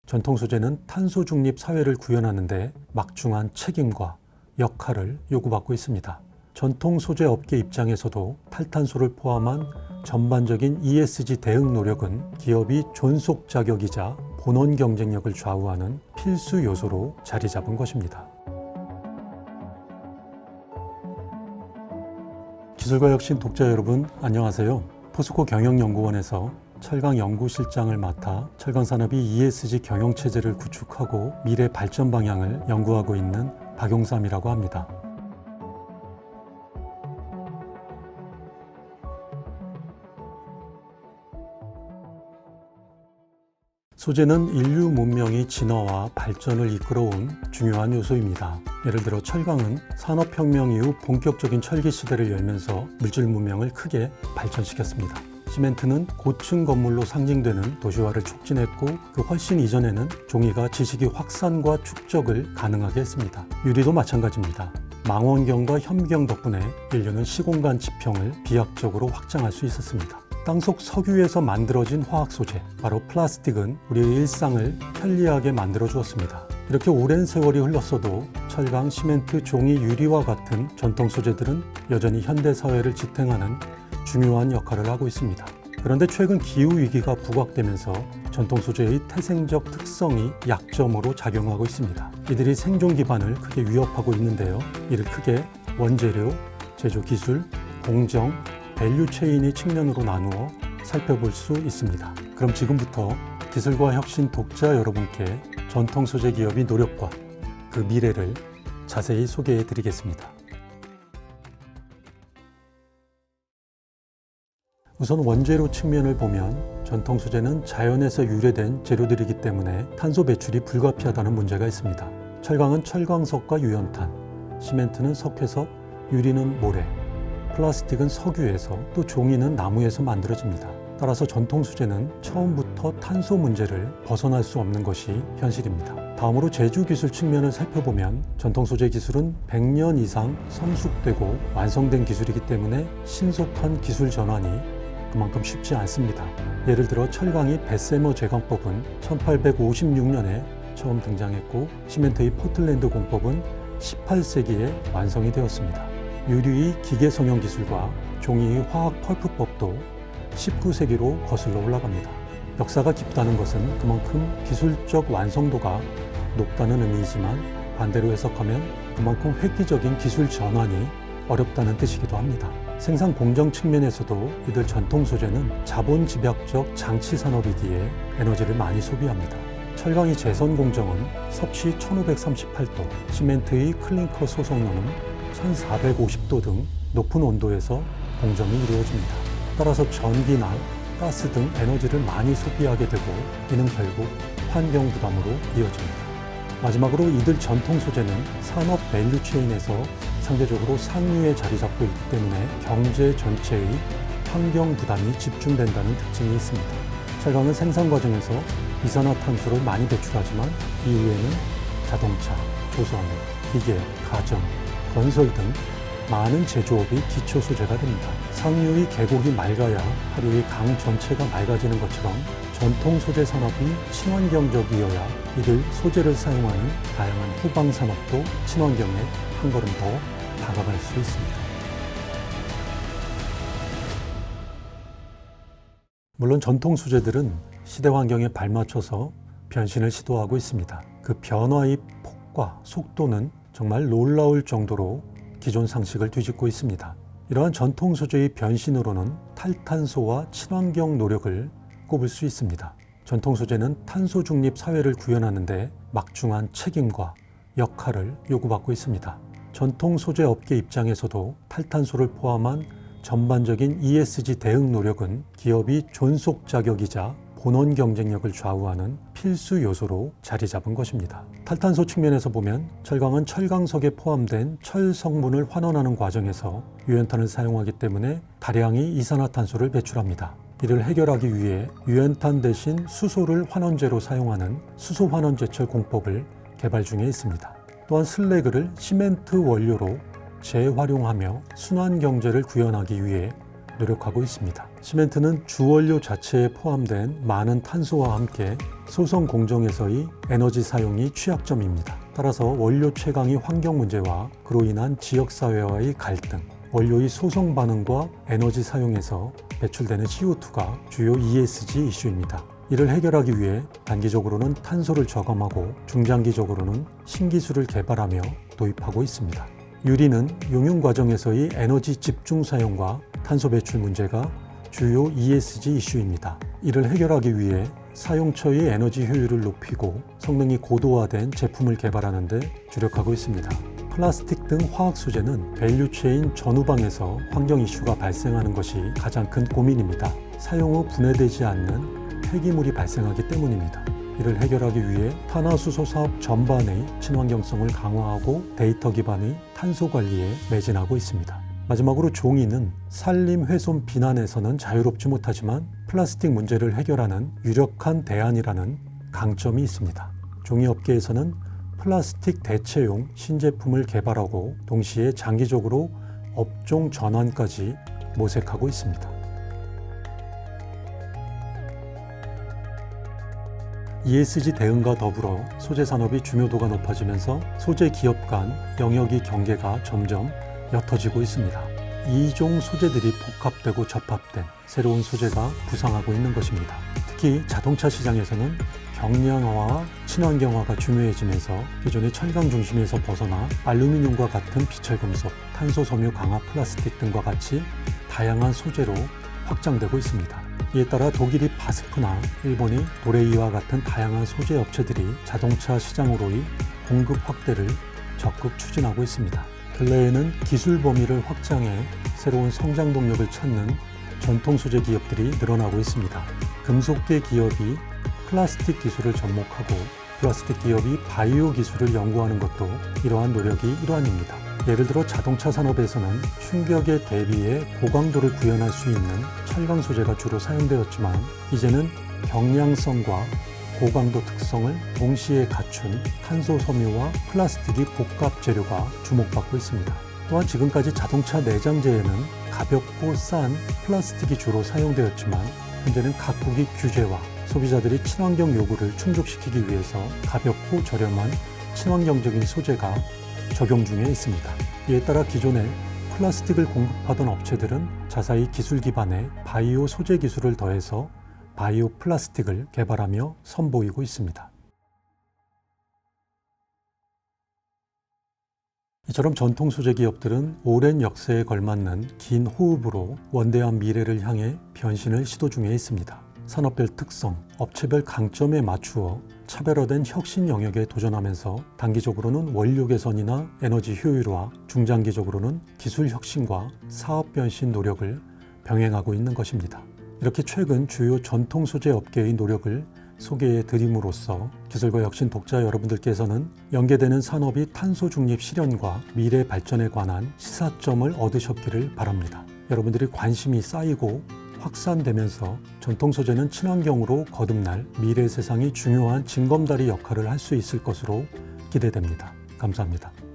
전통 소재는 탄소 중립 사회를 구현하는 데 막중한 책임과 역할을 요구받고 있습니다. 전통 소재 업계 입장에서도 탈탄소를 포함한 전반적인 ESG 대응 노력은 기업이 존속 자격이자 본원 경쟁력을 좌우하는 필수 요소로 자리 잡은 것입니다. 기술과 혁신 독자 여러분, 안녕하세요. 포스코 경영연구원에서 철강 연구실장을 맡아 철강 산업이 ESG 경영체제를 구축하고 미래 발전 방향을 연구하고 있는 박용삼이라고 합니다. 소재는 인류 문명이 진화와 발전을 이끌어온 중요한 요소입니다. 예를 들어 철강은 산업혁명 이후 본격적인 철기 시대를 열면서 물질 문명을 크게 발전시켰습니다. 시멘트는 고층 건물로 상징되는 도시화를 촉진했고 그 훨씬 이전에는 종이가 지식의 확산과 축적을 가능하게 했습니다. 유리도 마찬가지입니다. 망원경과 현미경 덕분에 인류는 시공간 지평을 비약적으로 확장할 수 있었습니다. 땅속 석유에서 만들어진 화학 소재, 바로 플라스틱은 우리의 일상을 편리하게 만들어 주었습니다. 이렇게 오랜 세월이 흘렀어도 철강, 시멘트, 종이, 유리와 같은 전통 소재들은 여전히 현대 사회를 지탱하는 중요한 역할을 하고 있습니다. 그런데 최근 기후위기가 부각되면서 전통 소재의 태생적 특성이 약점으로 작용하고 있습니다. 이들이 생존 기반을 크게 위협하고 있는데요. 이를 크게 원재료, 제조 기술, 공정, 밸류체인의 측면으로 나누어 살펴볼 수 있습니다. 그럼 지금부터 기술과 혁신 독자 여러분께 전통 소재 기업의 노력과 그 미래를 자세히 소개해 드리겠습니다. 우선 원재료 측면을 보면 전통 소재는 자연에서 유래된 재료들이기 때문에 탄소 배출이 불가피하다는 문제가 있습니다. 철강은 철광석과 유연탄, 시멘트는 석회석, 유리는 모래, 플라스틱은 석유에서, 또 종이는 나무에서 만들어집니다. 따라서 전통 소재는 처음부터 탄소 문제를 벗어날 수 없는 것이 현실입니다. 다음으로 제조 기술 측면을 살펴보면 전통 소재 기술은 100년 이상 성숙되고 완성된 기술이기 때문에 신속한 기술 전환이 그만큼 쉽지 않습니다. 예를 들어 철강의 베세머 제광법은 1856년에 처음 등장했고 시멘트의 포틀랜드 공법은 18세기에 완성이 되었습니다. 유리의 기계 성형 기술과 종이의 화학 펄프법도 19세기로 거슬러 올라갑니다. 역사가 깊다는 것은 그만큼 기술적 완성도가 높다는 의미이지만 반대로 해석하면 그만큼 획기적인 기술 전환이 어렵다는 뜻이기도 합니다. 생산 공정 측면에서도 이들 전통 소재는 자본 집약적 장치 산업이기에 에너지를 많이 소비합니다. 철강의 재선 공정은 섭씨 1538도, 시멘트의 클링커 소성로는 1450도 등 높은 온도에서 공정이 이루어집니다. 따라서 전기나 가스 등 에너지를 많이 소비하게 되고 이는 결국 환경 부담으로 이어집니다. 마지막으로 이들 전통 소재는 산업 밸류체인에서 상대적으로 상류에 자리 잡고 있기 때문에 경제 전체의 환경 부담이 집중된다는 특징이 있습니다. 철강은 생산 과정에서 이산화탄소를 많이 배출하지만 이후에는 자동차, 조선, 기계, 가정, 건설 등 많은 제조업의 기초 소재가 됩니다. 상류의 계곡이 맑아야 하루의 강 전체가 맑아지는 것처럼 전통 소재 산업이 친환경적이어야 이들 소재를 사용하는 다양한 후방 산업도 친환경에 한 걸음 더 다가갈 수 있습니다. 물론 전통 소재들은 시대 환경에 발맞춰서 변신을 시도하고 있습니다. 그 변화의 폭과 속도는 정말 놀라울 정도로 기존 상식을 뒤집고 있습니다. 이러한 전통 소재의 변신으로는 탈탄소와 친환경 노력을 꼽을 수 있습니다. 전통 소재는 탄소 중립 사회를 구현하는 데 막중한 책임과 역할을 요구받고 있습니다. 전통 소재 업계 입장에서도 탈탄소를 포함한 전반적인 ESG 대응 노력은 기업이 존속 자격이자 본원 경쟁력을 좌우하는 필수 요소로 자리 잡은 것입니다. 탈탄소 측면에서 보면 철강은 철광석에 포함된 철 성분을 환원하는 과정에서 유연탄을 사용하기 때문에 다량의 이산화탄소를 배출합니다. 이를 해결하기 위해 유연탄 대신 수소를 환원제로 사용하는 수소환원제철 공법을 개발 중에 있습니다. 또한 슬래그를 시멘트 원료로 재활용하며 순환경제를 구현하기 위해 노력하고 있습니다. 시멘트는 주원료 자체에 포함된 많은 탄소와 함께 소성 공정에서의 에너지 사용이 취약점입니다. 따라서 원료 채광의 환경 문제와 그로 인한 지역사회와의 갈등, 원료의 소성 반응과 에너지 사용에서 배출되는 CO2가 주요 ESG 이슈입니다. 이를 해결하기 위해 단기적으로는 탄소를 저감하고 중장기적으로는 신기술을 개발하며 도입하고 있습니다. 유리는 용융 과정에서의 에너지 집중 사용과 탄소 배출 문제가 주요 ESG 이슈입니다. 이를 해결하기 위해 사용처의 에너지 효율을 높이고 성능이 고도화된 제품을 개발하는 데 주력하고 있습니다. 플라스틱 등 화학 소재는 밸류체인 전후방에서 환경 이슈가 발생하는 것이 가장 큰 고민입니다. 사용 후 분해되지 않는 폐기물이 발생하기 때문입니다. 이를 해결하기 위해 탄화수소 사업 전반의 친환경성을 강화하고 데이터 기반의 탄소 관리에 매진하고 있습니다. 마지막으로 종이는 산림 훼손 비난에서는 자유롭지 못하지만 플라스틱 문제를 해결하는 유력한 대안이라는 강점이 있습니다. 종이업계에서는 플라스틱 대체용 신제품을 개발하고 동시에 장기적으로 업종 전환까지 모색하고 있습니다. ESG 대응과 더불어 소재 산업이 중요도가 높아지면서 소재 기업 간 영역의 경계가 점점 옅어지고 있습니다. 이종 소재들이 복합되고 접합된 새로운 소재가 부상하고 있는 것입니다. 특히 자동차 시장에서는 경량화와 친환경화가 중요해지면서 기존의 철강 중심에서 벗어나 알루미늄과 같은 비철금속, 탄소 섬유 강화 플라스틱 등과 같이 다양한 소재로 확장되고 있습니다. 이에 따라 독일이 바스프나 일본이 도레이와 같은 다양한 소재 업체들이 자동차 시장으로의 공급 확대를 적극 추진하고 있습니다. 근래에는 기술 범위를 확장해 새로운 성장 동력을 찾는 전통 소재 기업들이 늘어나고 있습니다. 금속계 기업이 플라스틱 기술을 접목하고 플라스틱 기업이 바이오 기술을 연구하는 것도 이러한 노력의 일환입니다. 예를 들어 자동차 산업에서는 충격에 대비해 고강도를 구현할 수 있는 철강 소재가 주로 사용되었지만 이제는 경량성과 고강도 특성을 동시에 갖춘 탄소 섬유와 플라스틱이 복합 재료가 주목받고 있습니다. 또한 지금까지 자동차 내장재에는 가볍고 싼 플라스틱이 주로 사용되었지만 현재는 각국의 규제와 소비자들이 친환경 요구를 충족시키기 위해서 가볍고 저렴한 친환경적인 소재가 적용 중에 있습니다. 이에 따라 기존에 플라스틱을 공급하던 업체들은 자사의 기술 기반의 바이오 소재 기술을 더해서 바이오 플라스틱을 개발하며 선보이고 있습니다. 이처럼 전통 소재 기업들은 오랜 역사에 걸맞는 긴 호흡으로 원대한 미래를 향해 변신을 시도 중에 있습니다. 산업별 특성, 업체별 강점에 맞추어 차별화된 혁신 영역에 도전하면서 단기적으로는 원료 개선이나 에너지 효율화, 중장기적으로는 기술 혁신과 사업 변신 노력을 병행하고 있는 것입니다. 이렇게 최근 주요 전통 소재 업계의 노력을 소개해 드림으로써 기술과 혁신 독자 여러분들께서는 연계되는 산업이 탄소 중립 실현과 미래 발전에 관한 시사점을 얻으셨기를 바랍니다. 여러분들이 관심이 쌓이고 확산되면서 전통 소재는 친환경으로 거듭날 미래 세상이 중요한 징검다리 역할을 할 수 있을 것으로 기대됩니다. 감사합니다.